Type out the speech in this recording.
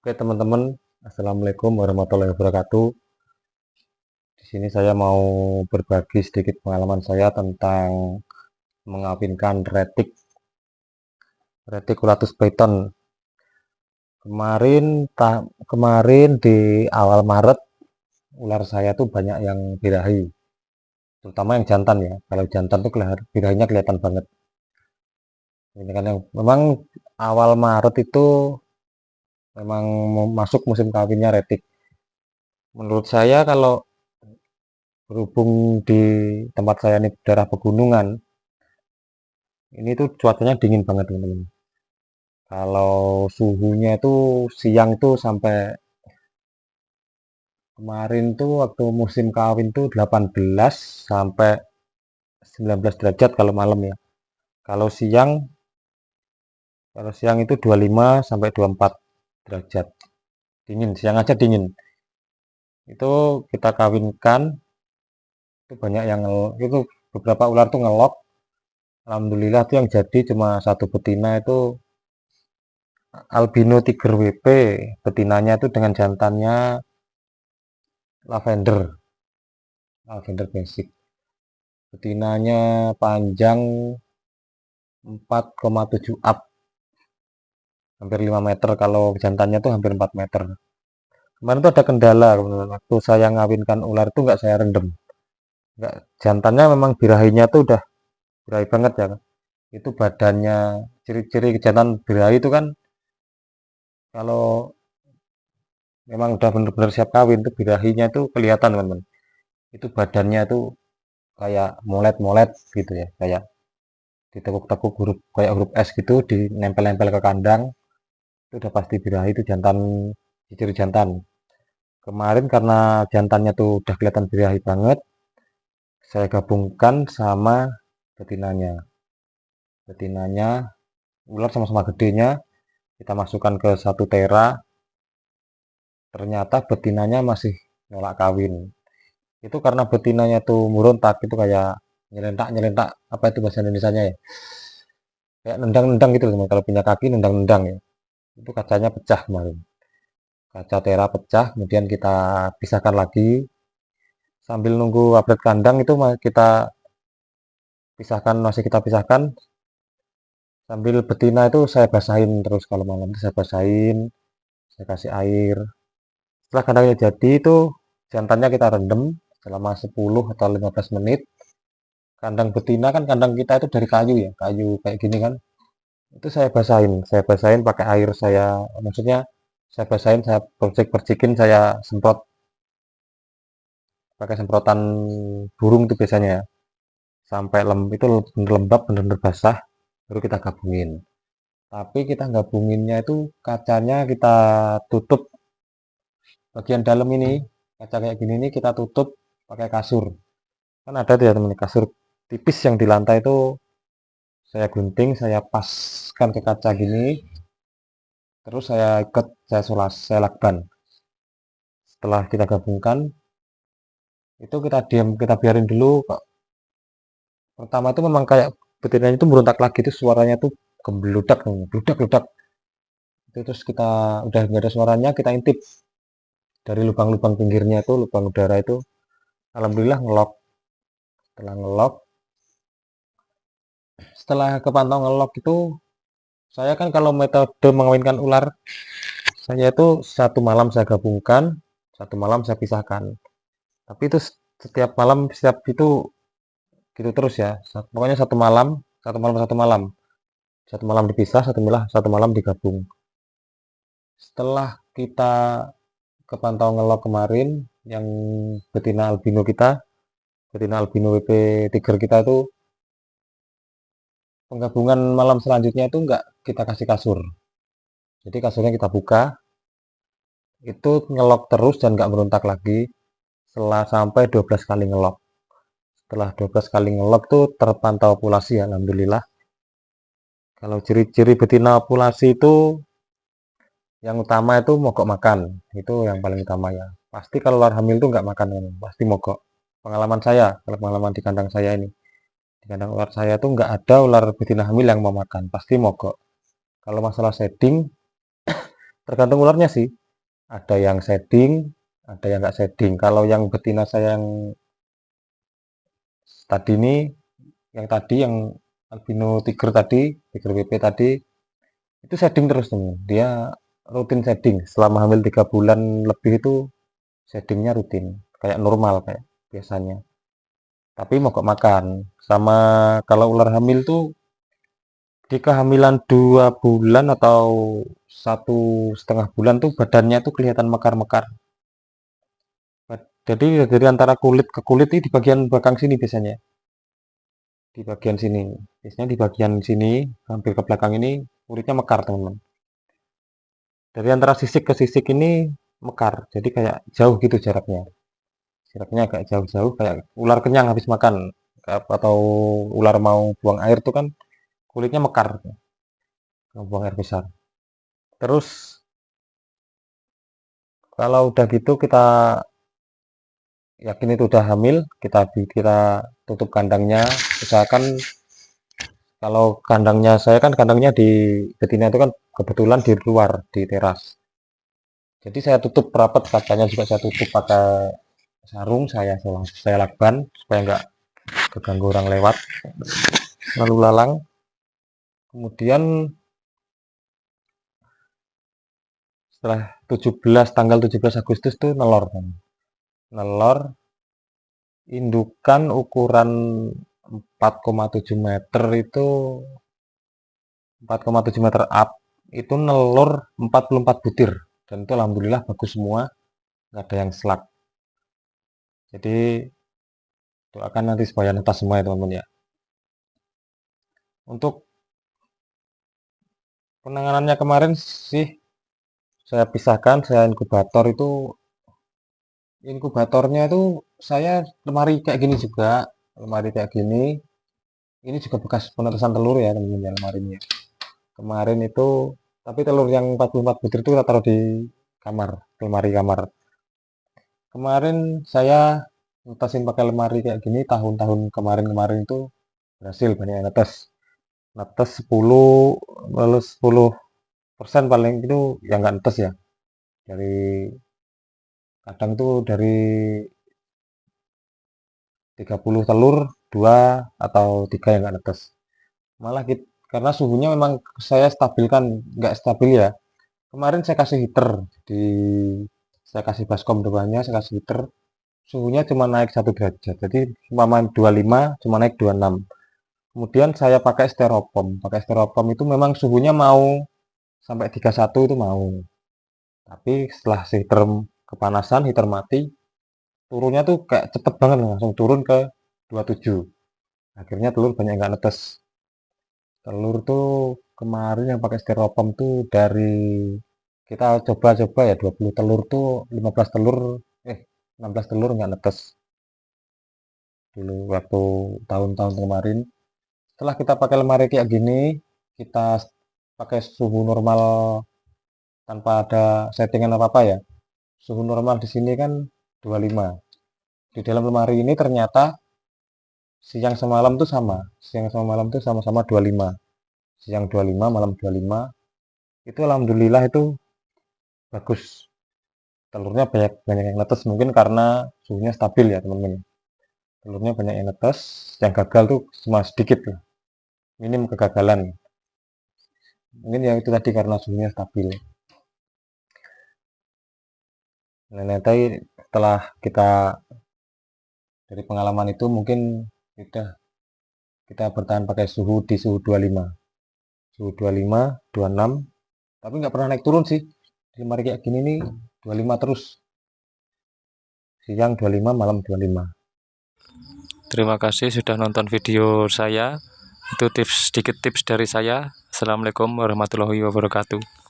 Oke teman-teman, Assalamualaikum warahmatullahi wabarakatuh. Di sini saya mau berbagi sedikit pengalaman saya tentang mengawinkan reticulatus python. Kemarin di awal Maret ular saya tuh banyak yang birahi, terutama yang jantan ya. Kalau jantan tuh birahinya kelihatan banget. Ini kan yang memang awal Maret itu memang masuk musim kawinnya retik. Menurut saya kalau berhubung di tempat saya ini daerah pegunungan, ini tuh cuacanya dingin banget teman-teman. Kalau suhunya itu siang tuh sampai kemarin tuh waktu musim kawin tuh 18 sampai 19 derajat kalau malam ya. Kalau siang kalau siang itu 25 sampai 24 derajat. Dingin, siang aja dingin. Itu kita kawinkan itu banyak yang itu beberapa ular tuh ngelok. Alhamdulillah tuh yang jadi cuma satu betina itu albino tiger WP. Betinanya itu dengan jantannya lavender. Lavender basic. Betinanya panjang 4,7 up, hampir 5 meter. Kalau jantannya tuh hampir 4 meter. Kemarin tuh ada kendala, waktu saya ngawinkan ular itu nggak saya rendam. Nggak, jantannya memang birahinya tuh udah birahi banget ya. Itu badannya, ciri-ciri jantan birahi itu kan kalau memang udah bener-bener siap kawin tuh birahinya tuh kelihatan teman-teman. Itu badannya tuh kayak molet-molet gitu ya, kayak ditekuk-tekuk huruf kayak huruf S gitu, dinempel-nempel ke kandang. Itu udah pasti birahi, itu jantan, ciri jantan. Kemarin karena jantannya tuh udah kelihatan birahi banget, saya gabungkan sama betinanya. Betinanya, ular sama-sama gedenya, kita masukkan ke satu tera, ternyata betinanya masih nolak kawin. Itu karena betinanya tuh murontak, itu kayak nyelentak-nyelentak, apa itu bahasa Indonesianya ya? Kayak nendang-nendang gitu teman. Kalau punya kaki nendang-nendang ya. Itu kacanya pecah kemarin. Kaca tera pecah, kemudian kita pisahkan lagi. Sambil nunggu update kandang itu kita masih kita pisahkan. Sambil betina itu saya basahin terus kalau malam itu saya basahin, saya kasih air. Setelah kandangnya jadi itu jantannya kita rendam selama 10 atau 15 menit. Kandang betina kan kandang kita itu dari kayu ya, kayu kayak gini kan. Itu saya basahin pakai air saya, maksudnya saya basahin, saya percikin, saya semprot pakai semprotan burung itu biasanya ya. Sampai itu lembab benar-benar basah, baru kita gabungin. Tapi kita gabunginnya itu kacanya kita tutup bagian dalam ini, kaca kayak gini ini kita tutup pakai kasur. Kan ada tuh ya teman, kasur tipis yang di lantai itu saya gunting, saya paskan ke kaca gini, terus saya lakban. Setelah kita gabungkan, itu kita biarin dulu. Pertama itu memang kayak betinanya itu berontak lagi, itu suaranya tuh gembludak, bludak bludak. Itu terus kita udah nggak ada suaranya, kita intip dari lubang-lubang pinggirnya itu, lubang udara itu, alhamdulillah ngelok. Setelah ngelok, setelah kepantau ngelok itu, saya kan kalau metode mengawinkan ular, saya itu satu malam saya gabungkan, satu malam saya pisahkan. Tapi itu setiap malam, setiap itu gitu terus ya. Pokoknya satu malam, satu malam, satu malam. Satu malam dipisah, satu malam digabung. Setelah kita kepantau ngelok kemarin, yang betina albino WP Tiger kita itu, penggabungan malam selanjutnya itu enggak kita kasih kasur. Jadi kasurnya kita buka, itu ngelok terus dan enggak merontak lagi setelah sampai 12 kali ngelok. Setelah 12 kali ngelok tuh terpantau populasi, alhamdulillah. Kalau ciri-ciri betina populasi itu yang utama itu mogok makan. Itu yang paling utama ya. Pasti kalau ular hamil tuh nggak makan, pasti mogok. Pengalaman saya, kalau pengalaman di kandang saya ini, di kandang ular saya tuh nggak ada ular betina hamil yang mau makan, pasti mogok. Kalau masalah setting, tergantung ularnya sih. Ada yang shading, ada yang nggak shading. Kalau yang betina saya yang tadi ini, yang albino tiger tadi, tiger WP tadi, itu shading terus teman. Dia rutin shading. Selama hamil 3 bulan lebih itu shadingnya rutin, kayak normal kayak biasanya. Tapi mogok makan. Sama kalau ular hamil tuh di kehamilan 2 bulan atau 1,5 bulan tuh badannya tuh kelihatan mekar-mekar. Jadi dari antara kulit ke kulit ini di bagian belakang sini biasanya. Di bagian sini. Biasanya di bagian sini, hampir ke belakang ini, kulitnya mekar teman-teman. Dari antara sisik ke sisik ini mekar. Jadi kayak jauh gitu jaraknya. Jaraknya agak jauh-jauh kayak ular kenyang habis makan. Atau ular mau buang air tuh kan kulitnya mekar. Mau buang air besar. Terus kalau udah gitu kita yakin itu udah hamil, kita tutup kandangnya. Usahakan kalau kandangnya saya kan kandangnya di betina itu kan kebetulan di luar di teras. Jadi saya tutup rapat kacanya juga saya tutup pakai sarung saya lakban supaya nggak keganggu orang lewat lalu lalang. Kemudian setelah 17 tanggal 17 Agustus tuh nelor. Nelor indukan ukuran 4,7 meter itu 4,7 meter up itu nelur 44 butir dan itu alhamdulillah bagus semua, nggak ada yang selak. Jadi doakan nanti supaya netas semua ya teman-teman ya. Untuk penanganannya kemarin sih saya pisahkan, saya inkubatornya itu saya lemari kayak gini juga, lemari kayak gini. Ini juga bekas penetesan telur ya teman-teman ya lemarinya. Kemarin itu tapi telur yang 44 butir itu kita taruh di kamar, lemari kamar. Kemarin saya netasin pakai lemari kayak gini tahun-tahun kemarin-kemarin itu berhasil banyak yang netes. Netes 10 lalu 10% paling itu yang nggak netes ya. Dari kadang tuh dari 30 telur 2 atau 3 yang nggak netes. Malah karena suhunya memang saya stabilkan nggak stabil ya. Kemarin saya kasih heater di saya kasih baskom depannya, saya kasih heater. Suhunya cuma naik 1 derajat. Jadi umpama 25 cuma naik 26. Kemudian saya pakai styrofoam. Pakai styrofoam itu memang suhunya mau sampai 31 itu mau. Tapi setelah si heater kepanasan, heater mati, turunnya tuh kayak cepet banget langsung turun ke 27. Akhirnya telur banyak nggak netes. Telur tuh kemarin yang pakai styrofoam tuh dari kita coba-coba ya 20 telur tuh 15 telur 16 telur nggak netes dulu waktu tahun-tahun kemarin. Setelah kita pakai lemari kayak gini, kita pakai suhu normal tanpa ada settingan apa-apa ya. Suhu normal di sini kan 25. Di dalam lemari ini ternyata siang semalam tuh sama. Siang sama malam tuh sama-sama 25. Siang 25, malam 25. Itu alhamdulillah itu bagus. Telurnya banyak banyak yang netes mungkin karena suhunya stabil ya teman-teman. Telurnya banyak yang netes, yang gagal tuh cuma sedikit lah. Minim kegagalan. Mungkin ya itu tadi karena suhunya stabil. Nah, nanti setelah kita dari pengalaman itu mungkin kita kita bertahan pakai suhu di suhu 25. Suhu 25, 26, tapi nggak pernah naik turun sih. Di lemari kayak gini nih 25 terus. Siang 25, malam 25. Terima kasih sudah nonton video saya. Itu sedikit tips dari saya. Assalamualaikum warahmatullahi wabarakatuh.